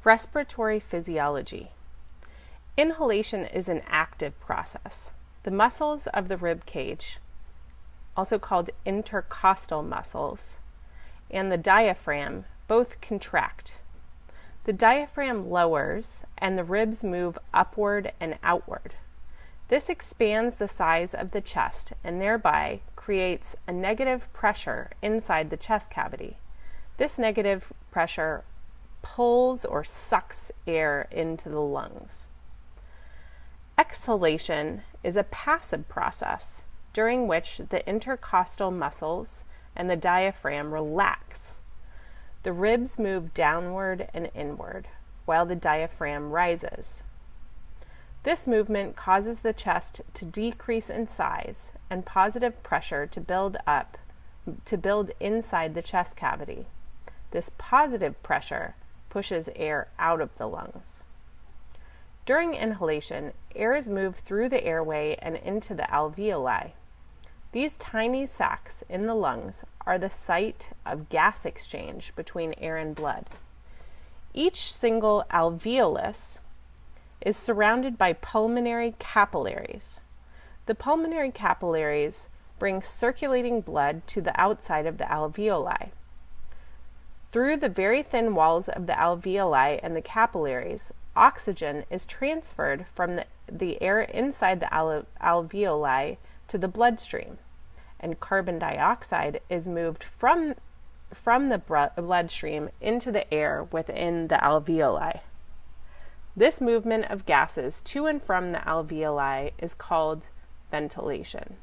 Respiratory physiology. Inhalation is an active process. The muscles of the rib cage, also called intercostal muscles, and the diaphragm both contract. The diaphragm lowers and the ribs move upward and outward. This expands the size of the chest and thereby creates a negative pressure inside the chest cavity. This negative pressure pulls or sucks air into the lungs. Exhalation is a passive process during which the intercostal muscles and the diaphragm relax. The ribs move downward and inward, while the diaphragm rises. This movement causes the chest to decrease in size and positive pressure to build inside the chest cavity. This positive pressure pushes air out of the lungs. During inhalation, air is moved through the airway and into the alveoli. These tiny sacs in the lungs are the site of gas exchange between air and blood. Each single alveolus is surrounded by pulmonary capillaries. The pulmonary capillaries bring circulating blood to the outside of the alveoli. Through the very thin walls of the alveoli and the capillaries, oxygen is transferred from the air inside the alveoli to the bloodstream, and carbon dioxide is moved from the bloodstream into the air within the alveoli. This movement of gases to and from the alveoli is called ventilation.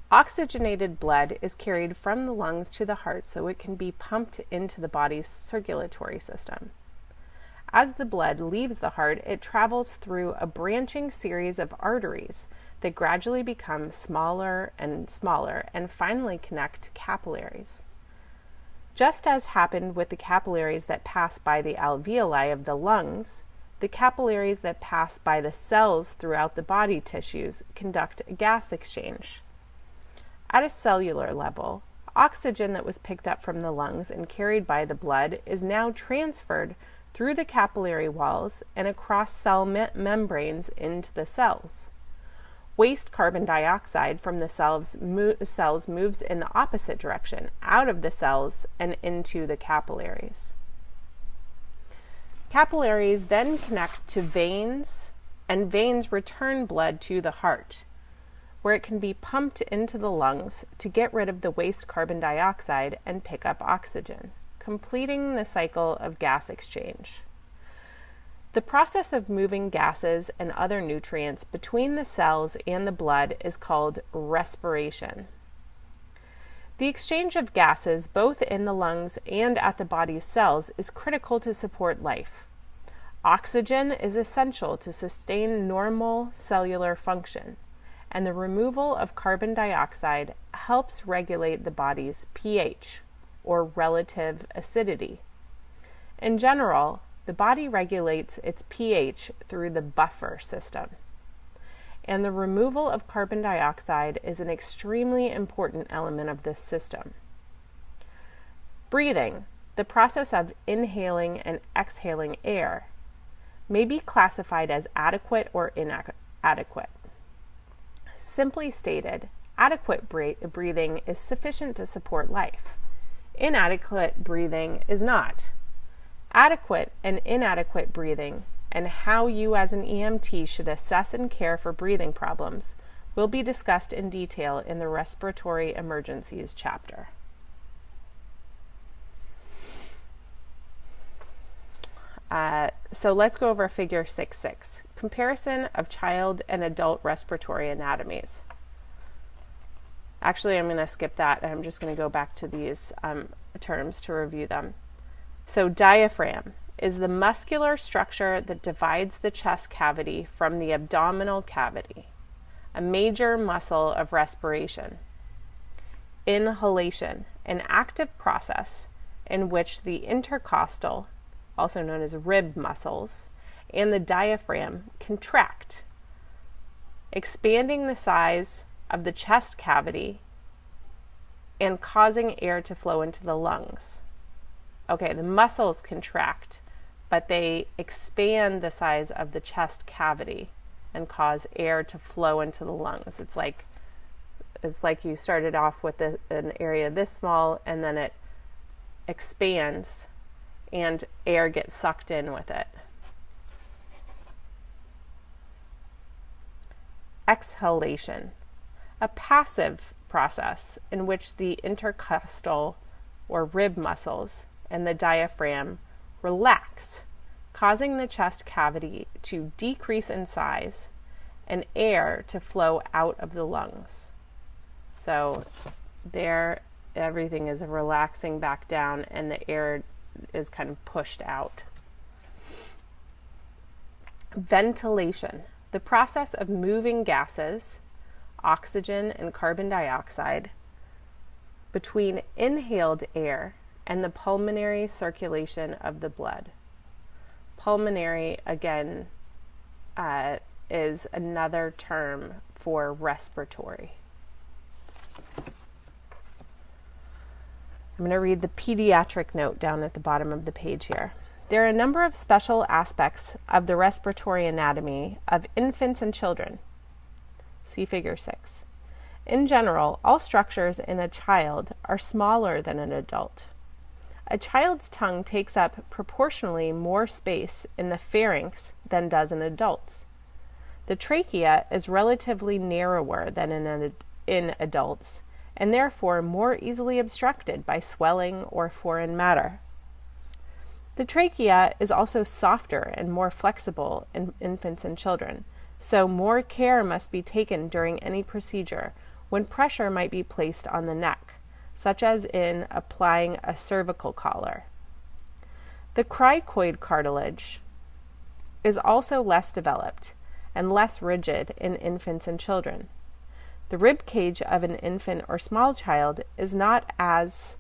Oxygenated blood is carried from the lungs to the heart so it can be pumped into the body's circulatory system. As the blood leaves the heart, it travels through a branching series of arteries that gradually become smaller and smaller and finally connect to capillaries. Just as happened with the capillaries that pass by the alveoli of the lungs, the capillaries that pass by the cells throughout the body tissues conduct a gas exchange. At a cellular level, oxygen that was picked up from the lungs and carried by the blood is now transferred through the capillary walls and across cell membranes into the cells. Waste carbon dioxide from the cells moves in the opposite direction, out of the cells and into the capillaries. Capillaries then connect to veins, and veins return blood to the heart, where it can be pumped into the lungs to get rid of the waste carbon dioxide and pick up oxygen, completing the cycle of gas exchange. The process of moving gases and other nutrients between the cells and the blood is called respiration. The exchange of gases both in the lungs and at the body's cells is critical to support life. Oxygen is essential to sustain normal cellular function, and the removal of carbon dioxide helps regulate the body's pH, or relative acidity. In general, the body regulates its pH through the buffer system, and the removal of carbon dioxide is an extremely important element of this system. Breathing, the process of inhaling and exhaling air, may be classified as adequate or inadequate. Simply stated, adequate breathing is sufficient to support life. Inadequate breathing is not. Adequate and inadequate breathing, and how you as an EMT should assess and care for breathing problems, will be discussed in detail in the Respiratory Emergencies chapter. So let's go over figure 6.6, comparison of child and adult respiratory anatomies. Actually, I'm going to skip that, and I'm just going to go back to these terms to review them. So diaphragm is the muscular structure that divides the chest cavity from the abdominal cavity, a major muscle of respiration. Inhalation, an active process in which the intercostal, also known as rib muscles, and the diaphragm contract, expanding the size of the chest cavity and causing air to flow into the lungs. Okay, the muscles contract, but they expand the size of the chest cavity and cause air to flow into the lungs. It's like you started off with an area this small, and then it expands and air gets sucked in with it. Exhalation, a passive process in which the intercostal or rib muscles and the diaphragm relax, causing the chest cavity to decrease in size and air to flow out of the lungs. So there, everything is relaxing back down and the air is kind of pushed out. Ventilation, the process of moving gases, oxygen and carbon dioxide, between inhaled air and the pulmonary circulation of the blood. Pulmonary, again, is another term for respiratory. I'm going to read the pediatric note down at the bottom of the page here. There are a number of special aspects of the respiratory anatomy of infants and children. See Figure 6. In general, all structures in a child are smaller than an adult. A child's tongue takes up proportionally more space in the pharynx than does an adult's. The trachea is relatively narrower than in adults, and therefore more easily obstructed by swelling or foreign matter. The trachea is also softer and more flexible in infants and children, so more care must be taken during any procedure when pressure might be placed on the neck, such as in applying a cervical collar. The cricoid cartilage is also less developed and less rigid in infants and children. The rib cage of an infant or small child is not as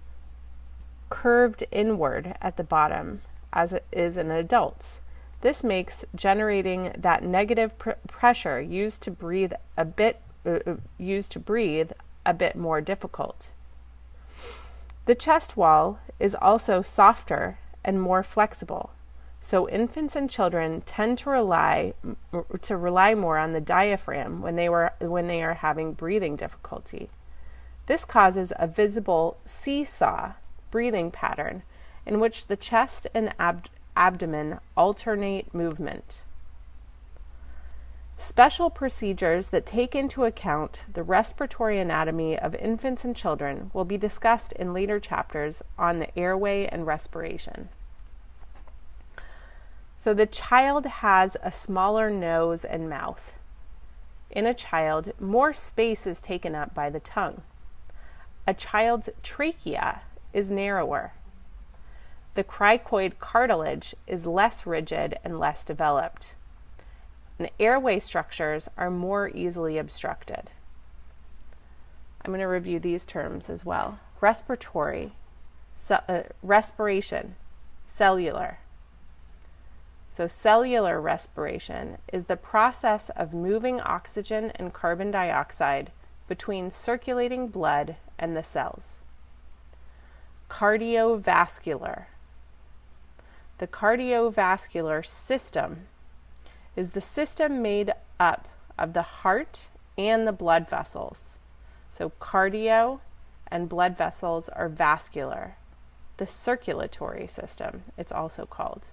curved inward at the bottom as it is in adults. This makes generating that negative pressure used to breathe a bit more difficult. The chest wall is also softer and more flexible, so infants and children tend to rely more on the diaphragm when they are having breathing difficulty. This causes a visible seesaw breathing pattern in which the chest and abdomen alternate movement. Special procedures that take into account the respiratory anatomy of infants and children will be discussed in later chapters on the airway and respiration. So the child has a smaller nose and mouth. In a child, more space is taken up by the tongue. A child's trachea is narrower. The cricoid cartilage is less rigid and less developed. And airway structures are more easily obstructed. I'm going to review these terms as well. Respiratory, respiration, cellular. So cellular respiration is the process of moving oxygen and carbon dioxide between circulating blood and the cells. Cardiovascular. The cardiovascular system is the system made up of the heart and the blood vessels. So cardio and blood vessels are vascular. The circulatory system, it's also called.